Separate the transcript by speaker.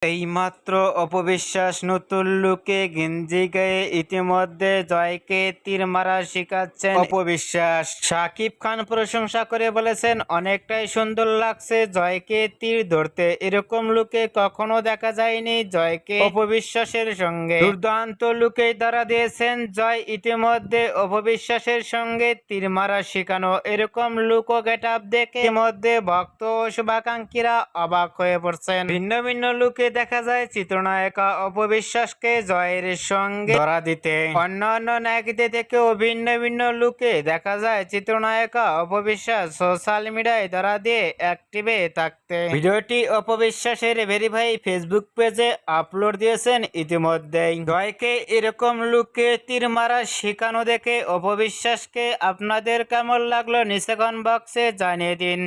Speaker 1: এইমাত্র অপবিশ্বাস নতুন লুকে গেঞ্জি গায়ে ইতিমধ্যে জয়কে তীর মারা শিখাচ্ছেন অপবিশ্বাস। শাকিব খান প্রশংসা করে বলেছেন, অনেকটাই সুন্দর লাগছে জয়কে তীর ধরতে, এরকম লুকে কখনো দেখা যায়নি জয়কে অপবিশ্বাসের সঙ্গে। দুর্দান্ত লুকেই ধরা দিয়েছেন জয় ইতিমধ্যে অপবিশ্বাসের সঙ্গে তীর মারা শিখানো। এরকম লুক ও গেট আপ দেখে ইতিমধ্যে ভক্ত ও শুভাকাঙ্ক্ষীরা অবাক হয়ে পড়ছেন। ভিন্ন ভিন্ন লুকে দেখা যায় চিত্রনায়িকা অপবিশ্বাসকে জয়ের সঙ্গে ধরা দিতে। অন্যান্য নায়কদের থেকেও ভিন্ন ভিন্ন লুকে দেখা যায় চিত্রনায়িকা অপবিশ্বাস সোশ্যাল মিডিয়ায় ধরা দিয়ে অ্যাক্টিভে থাকতে। ভিডিওটি অপবিশ্বাসের ভেরিফাই ফেসবুক পেজে আপলোড দিয়েছেন ইতিমধ্যেই। জয়কে এরকম লুকে তীর মারা শেখানো দেখে অপবিশ্বাসকে আপনাদের কেমন লাগলো নিচে কমেন্ট বক্সে জানিয়ে দিন।